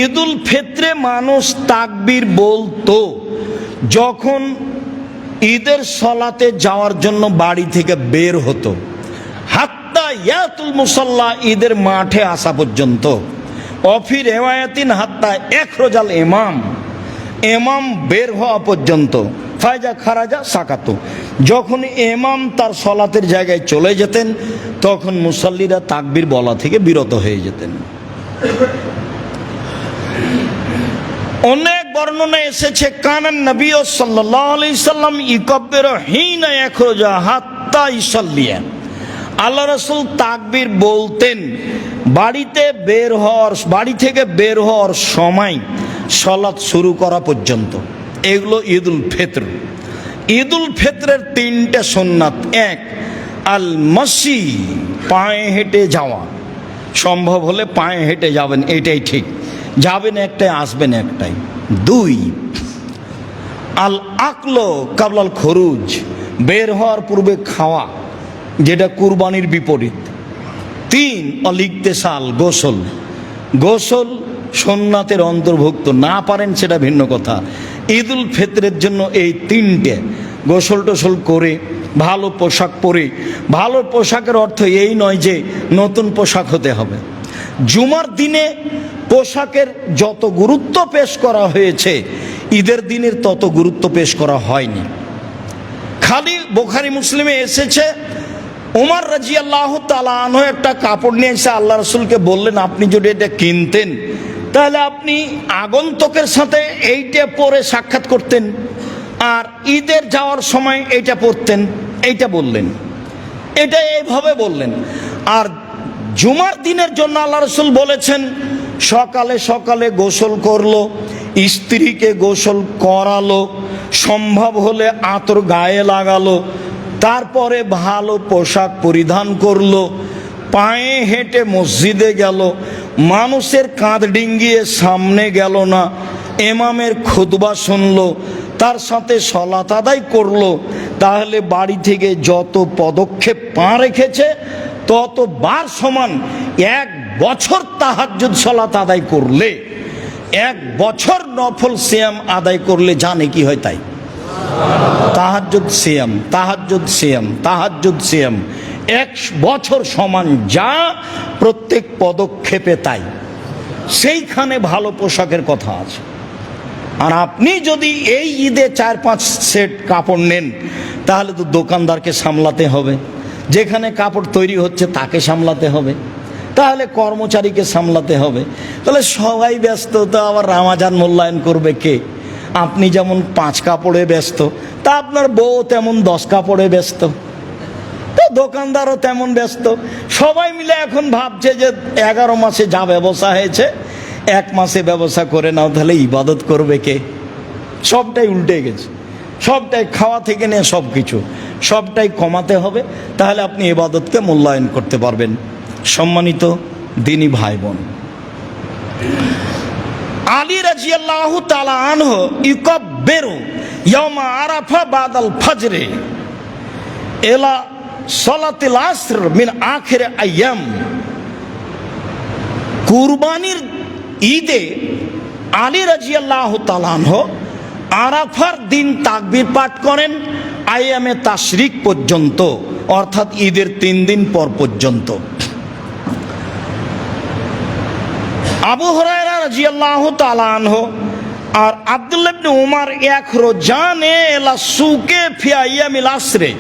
ঈদুল ফিতরে মানুষ তাকবীর বলতো যখন ঈদের সলাতে যাওয়ার জন্য বাড়ি থেকে বের হতো, হাত্তা ইয়াতুল মুসাল্লা, ঈদের মাঠে আসা পর্যন্ত। অফি রেওয়ায়াতিন হাত্তা ইখরাজাল ইমাম, ইমাম বের হওয়া পর্যন্ত। ফায়জা খারাজা সাকাতু, যখন ইমাম তার সলাতের জায়গায় চলে যেতেন তখন মুসাল্লিরা তাকবীর বলা থেকে বিরত হয়ে যেতেন। অনেক বর্ণনা এসেছে কানান নবী সাল্লাল্লাহু আলাইহি সাল্লাম ইকাব্বিরু হিনা ইখরাজা হাত্তা ইসাল্লিয়া, আল্লাহ রাসূল তাকবীর বলতেন বাড়ি থেকে বের হওয়ার সময় সালাত শুরু করা পর্যন্ত। এগুলো ঈদুল ফিতর। ঈদুল ফিতরের তিনটে সুন্নাত: এক, আল মাসি, পায়ে হেঁটে যাওয়া, সম্ভব হলে পায়ে হেঁটে যাবেন, এটাই ঠিক, যাবেন একটাই আসবেন একটাই। দুই, আল আকলো কাবলাল খরুজ, বের হওয়ার পূর্বে খাওয়া, যেটা কুরবানির বিপরীত। তিন, অল ইগতিসাল, গোসল। গোসল সুন্নাতের অন্তর্ভুক্ত, না পারেন সেটা ভিন্ন কথা। ঈদুল ফিতরের জন্য এই তিনটে, গোসল টোসল করে ভালো পোশাক পরে, ভালো পোশাকের অর্থ এই নয় যে নতুন পোশাক হতে হবে। জুমার দিনে পোশাকের যত গুরুত্ব পেশ করা হয়েছে ঈদের দিনের তত গুরুত্ব পেশ করা হয়নি। খালি বুখারী মুসলিমে এসেছে ওমর রাদিয়াল্লাহু তাআলা আনহু একটা কাপড় নিয়ে এসে আল্লাহ রাসূলকে বললেন, আপনি যদি এটা কিনতেন তাহলে আপনি আগন্তুকের সাথে এইটা পরে সাক্ষাৎ করতেন, আর ঈদের যাওয়ার সময় এইটা পরতেন, এইটা বললেন, এটা এইভাবে বললেন। আর জুমার দিনের জন্য আল্লাহ রাসূল বলেছেন সকালে সকালে গোসল করলো, স্ত্রীকে গোসল করালো, সম্ভব হলে আতর গায়ে লাগালো, তারপরে ভালো পোশাক পরিধান করলো, পায়ে হেঁটে মসজিদে গেল, মানুষের কাঁধ ডিঙ্গিয়ে সামনে গেল না, ইমামের খুতবা শুনলো, তার সাথে সালাত আদায় করলো। তাহলে বাড়ি থেকে যত পদক্ষেপ পা রেখেছে ততবার সমান। এক বছর তাহাজ্জুদ সালাত আদায় করলে, এক বছর নফল সিয়াম আদায় করলে জানে কি হয় তাই। তাহাজ্জুদ সিয়াম, তাহাজ্জুদ সিয়াম, তাহাজ্জুদ সিয়াম, এক বছর সমান যা প্রত্যেক পদক্ষেপে তাই। সেইখানে ভালো পোশাকের কথা আছে। আর আপনি যদি এই ঈদে 4-5 সেট কাপড় নেন তাহলে তো দোকানদারকে সামলাতে হবে, যেখানে কাপড় তৈরি হচ্ছে তাকে সামলাতে হবে, তাহলে কর্মচারীকে সামলাতে হবে, তাহলে সবাই ব্যস্ত, তো আবার রামাজান মূল্যায়ন করবে কে? আপনি যেমন 5 কাপড়ে ব্যস্ত, তা আপনার বউ তেমন 10 কাপড়ে ব্যস্ত, তো দোকানদারও তেমন ব্যস্ত। সবাই মিলে এখন ভাবছে যে 11 মাসে যা ব্যবসা হয়েছে 1 মাসে ব্যবসা করে নাও, তাহলে ইবাদত করবে কে? সবটাই উল্টে গেছে, সবটাই খাওয়া থেকে নিয়ে সব কিছু, সবটাই কমাতে হবে, তাহলে আপনি ইবাদতকে মূল্যায়ন করতে পারবেন। সম্মানিত দিনী ভাই বোন, আলী রাদিয়াল্লাহু তাআলা আনহু ইকাব্বিরু ইয়াউমা আরাফা বাদাল ফজরে ইলা সালাতিল আসর মিন আখির আইয়াম। কুরবানির ঈদে আলী রাদিয়াল্লাহু তাআলা আনহু আরাফার দিন তাকবীর পাঠ করেন আইয়ামে তাশরিক পর্যন্ত, অর্থাৎ ঈদের 3 দিন পর পর্যন্ত। আবু হুরায়রা রাদিয়াল্লাহু তাআলা আনহু আর আব্দুল্লাহ ইবনে উমর ইখরাজানে ইলা সুকে ফি আইয়ামিল আসরে,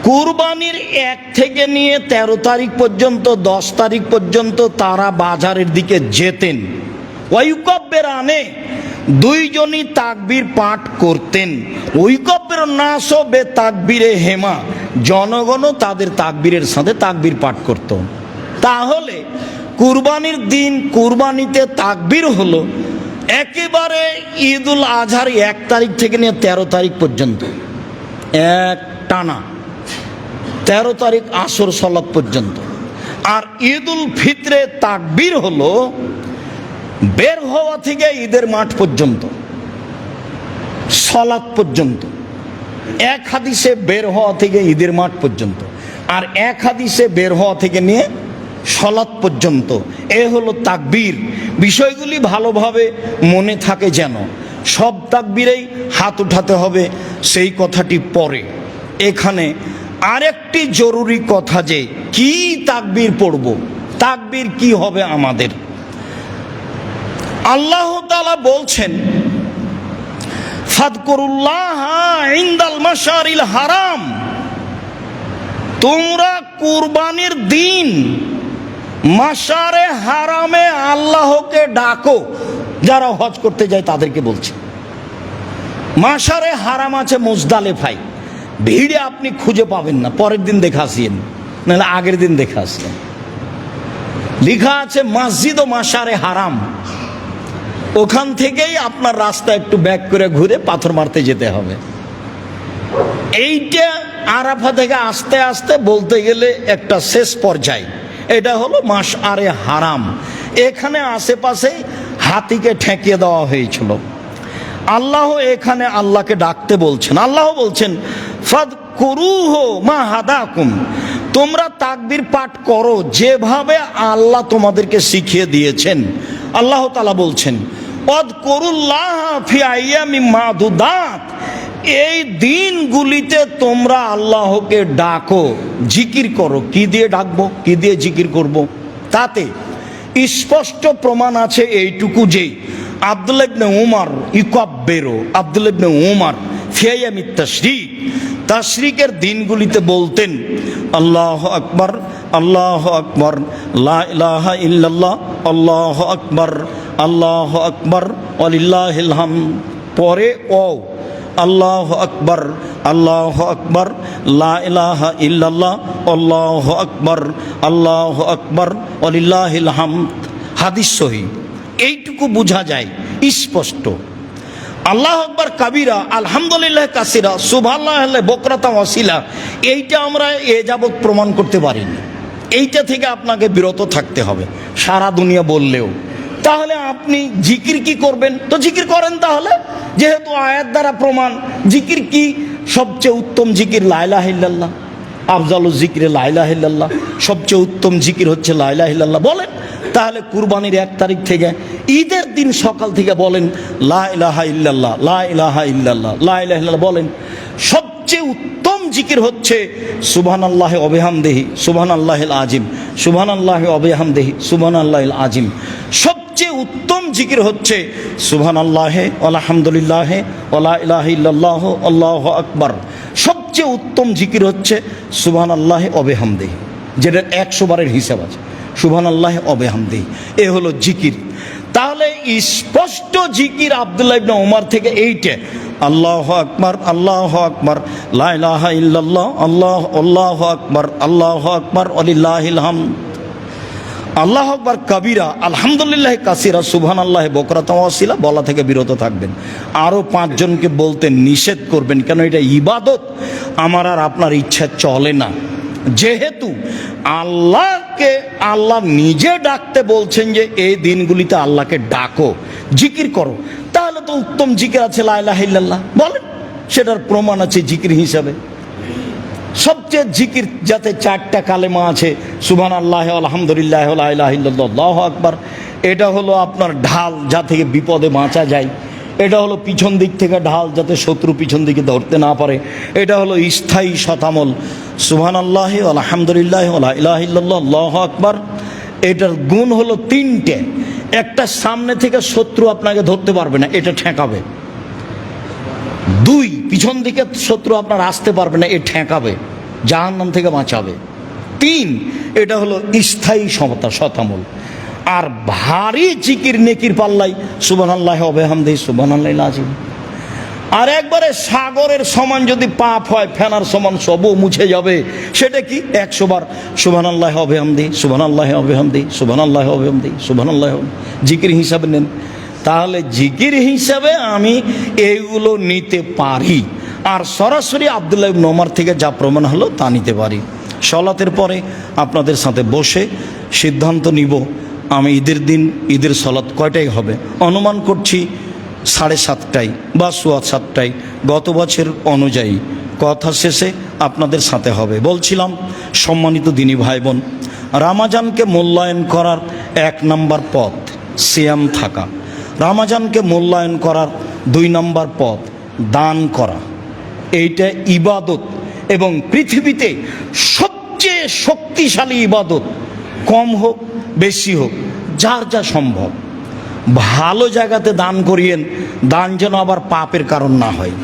কুরবানির 1 থেকে নিয়ে 13 তারিখ পর্যন্ত, 10 তারিখ পর্যন্ত তারা বাজারের দিকে যেতেন। ওয়ায়ুকাব্বিরানে, দুইজনই তাকবীর পাঠ করতেন। ওয়ায়ুকাব্বির নাস বে তাকবীরে হেমা, জনগণও তাদের তাকবীরের সাথে তাকবীর পাঠ করত। তাহলে কুরবানির দিন কুরবানিতে তাকবীর হলো একেবারে ঈদুল আজহার 1 তারিখ থেকে নিয়ে 13 তারিখ পর্যন্ত, এক টানা 13 তারিখ আসর সালাত পর্যন্ত। আর ঈদুল ফিতরে তাকবীর হলো বের হওয়া থেকে ঈদের মাঠ পর্যন্ত, সালাত পর্যন্ত। এক হাদিসে বের হওয়া থেকে ঈদের মাঠ পর্যন্ত, আর এক হাদিসে বের হওয়া থেকে নিয়ে সলাৎ পর্যন্ত। এ হলো তাকবীর। বিষয়গুলি ভালোভাবে মনে থাকে যেন। সব তাকবীরেই হাত উঠাতে হবে সেই কথাটি পরে। এখানে আরেকটি জরুরি কথা, যে কি তাকবীর পড়ব, তাকবীর কি হবে আমাদের। আল্লাহ তাআলা বলছেন, ফাদকুরুল্লাহ ইনদাল মাশারিল হারাম, তোমরা কুরবানির দিন মাশারে হারামে আল্লাহকে ডাকো। যারা হজ করতে যায় তাদেরকে বলছে। মাশারে হারাম আছে মুজদালিফায়, ভিড়ে আপনি খুঁজে পাবেন না, পরের দিন দেখে আসিয়েন, নাহলে আগের দিন দেখে আসলেন। লেখা আছে মসজিদ ও মাশারে হারাম। ওখান থেকেই আপনার রাস্তা একটু ব্যাক করে ঘুরে পাথর মারতে যেতে হবে। এইটা আরাফা থেকে আস্তে আস্তে বলতে গেলে একটা শেষ পর্যায়ে, এটা হলো মাশআরে হারাম। এখানে আশেপাশে হাতিকে ঠেকিয়ে দেওয়া হয়েছিল। আল্লাহ এখানে আল্লাহকে ডাকতে বলছেন। আল্লাহ বলছেন, ফাদকুরুহু মা হাদাকুম, তোমরা তাকবীর পাঠ করো যেভাবে আল্লাহ তোমাদেরকে শিখিয়ে দিয়েছেন। আল্লাহ তাআলা বলছেন, ওয়াদকুরুল্লাহ ফি আইয়ামিম মাদুদাত, এই দিনগুলিতে তোমরা আল্লাহকে ডাকো, জিকির করো। কি দিয়ে ডাকবো, কি দিয়ে জিকির করব? তাতে স্পষ্ট প্রমাণ আছে এইটুকু, যে আব্দুল্লাহ ইবনে উমর ইকাব্বিরু, আব্দুল্লাহ ইবনে উমর ফি আইয়ামিত তাশরিক, তাশরিকের দিনগুলিতে বলতেন, আল্লাহু আকবার, আল্লাহু আকবার, লা ইলাহা ইল্লাল্লাহ, আল্লাহু আকবার, আল্লাহু আকবার, ওয়ালিল্লাহিল হামদ। পরে ও আল্লাহু আকবার, আল্লাহু আকবার, লা ইলাহা ইল্লাল্লাহ, আল্লাহু আকবার, আল্লাহু আকবার, ওয়ালিল্লাহিল হামদ। হাদিস সহিহ। এইটুকু বোঝা যায় স্পষ্ট। আল্লাহু আকবার কাবীরা, আলহামদুলিল্লাহ কাসীরা, সুবহানাল্লাহ বুকরাতান ওয়া আসীলা, এইটা আমরা এ যাবৎ প্রমাণ করতে পারিনি। এইটা থেকে আপনাকে বিরত থাকতে হবে সারা দুনিয়া বললেও। তাহলে আপনি জিকির কি করবেন? তো জিকির করেন তাহলে, যেহেতু আয়াত দ্বারা প্রমাণ। জিকির কি? সবচেয়ে উত্তম জিকির লা ইলাহা ইল্লাল্লাহ, আফজালুজ জিকিরে লা ইলাহা ইল্লাল্লাহ, সবচেয়ে উত্তম জিকির হচ্ছে লা ইলাহা ইল্লাল্লাহ। বলেন তাহলে কুরবানির 1 তারিখ থেকে ঈদের দিন সকাল থেকে বলেন লা ইলাহা ইল্লাল্লাহ, লা ইলাহা ইল্লাল্লাহ, লা ইলাহা ইল্লাল্লাহ বলেন। সবচেয়ে উত্তম জিকির হচ্ছে সুবহানাল্লাহি ওয়া বিহামদিহি সুবহানাল্লাহিল আযীম, সুবহানাল্লাহি ওয়া বিহামদিহি সুবহানাল্লাহিল আযীম। সবচেয়ে উত্তম জিকির হচ্ছে সুবহানাল্লাহি আলহামদুলিল্লাহি ওয়া লা ইলাহা ইল্লাল্লাহ আল্লাহু আকবার। সবচেয়ে উত্তম জিকির হচ্ছে সুবহানাল্লাহি ওয়া বিহামদিহি, যেটার 100 বারের হিসাব আছে, সুবহানাল্লাহি ওয়া বিহামদিহি। এ হলো জিকির। তাহলে স্পষ্ট জিকির আব্দুল্লাহ ইবনে উমর থেকে এইটা, আল্লাহু আকবার, আল্লাহু আকবার, লা ইলাহা ইল্লাল্লাহ, আল্লাহু আকবার, আল্লাহু আকবার, ওয়ালিল্লাহিল হামদ। আল্লাহু আকবার কাবীরা, আলহামদুলিল্লাহ কাসীরা, সুবহানাল্লাহি বুকরাতান ওয়া আসীলা বলা থেকে বিরত থাকবেন। আরও 5 জনকে বলতে নিষেধ করবেন, কেন এটা ইবাদত। আমার আর আপনার ইচ্ছা চলে না। যেহেতু আল্লাহকে আল্লাহ নিজে ডাকতে বলছেন যে এই দিনগুলিতে আল্লাহকে ডাকো, জিকির করো, তাহলে তো উত্তম জিকির আছে লা ইলাহা ইল্লাল্লাহ। বলেন, সেটার প্রমাণ আছে জিকির হিসাবে। সবচেয়ে জিকির যাতে 4টা কালেমা আছে, সুবহানাল্লাহি আলহামদুলিল্লাহ লা ইলাহা ইল্লাল্লাহ আল্লাহু আকবার। এটা হলো আপনার ঢাল, যা থেকে বিপদে বাঁচা যায়। এটা হলো পিছন দিক থেকে ঢাল, যাতে শত্রু পিছন দিকে ধরতে না পারে। এটা হলো স্থায়ী শতামল, সুবহানাল্লাহি আলহামদুলিল্লাহ লা ইলাহা ইল্লাল্লাহ আল্লাহু আকবার। এটার গুণ হলো 3টে। একটা, সামনে থেকে শত্রু আপনাকে ধরতে পারবে না, এটা ঠেকাবে। 2, পিছন দিকে শত্রু আপনার আসতে পারবে না, এ ঠেকাবে, জাহান্নাম থেকে বাঁচাবে। 3, এটা হলো স্থায়ী শতামল। আর ভারী জিকির নেকির পাল্লাই সুবহানাল্লাহি ওয়া বিহামদিহি সুবহানাল্লাহিল আযীম। আর একবারে সাগরের সমান যদি পাপ হয়, ফেনার সমান, সবও মুছে যাবে। সেটা কি? 100 বার সুবহানাল্লাহি ওয়া বিহামদিহি সুবহানাল্লাহি ওয়া বিহামদিহি সুবহানাল্লাহি ওয়া বিহামদিহি সুবহানাল্লাহি জিকির হিসাবে নেন। তাহলে জিকির হিসাবে আমি এইগুলো নিতে পারি, আর সরাসরি আব্দুল্লাহ ইবনে উমর থেকে যা প্রমাণ হলো তা নিতে পারি। সলাতের পরে আপনাদের সাথে বসে সিদ্ধান্ত নিব আমি ঈদের দিন ঈদের সলাত কয়টায় হবে। অনুমান করছি 7:30টায় বা 7:15টায়, গত বছর অনুযায়ী। কথা শেষে আপনাদের সাথে হবে। বলছিলাম, সম্মানিত দিনী ভাই বোন, রমজানকে মূল্যায়ন করার 1 নম্বর পথ সিয়াম থাকা। রমজানকে মূল্যায়ন করার 2 নম্বর পথ দান করা। এইটা ইবাদত, এবং পৃথিবীতে সবচেয়ে শক্তিশালী ইবাদত, কম হোক বেশি হোক যার যা সম্ভব। ভালো জায়গাতে দান করিয়েন, দান যেন আবার পাপের কারণ না হয়।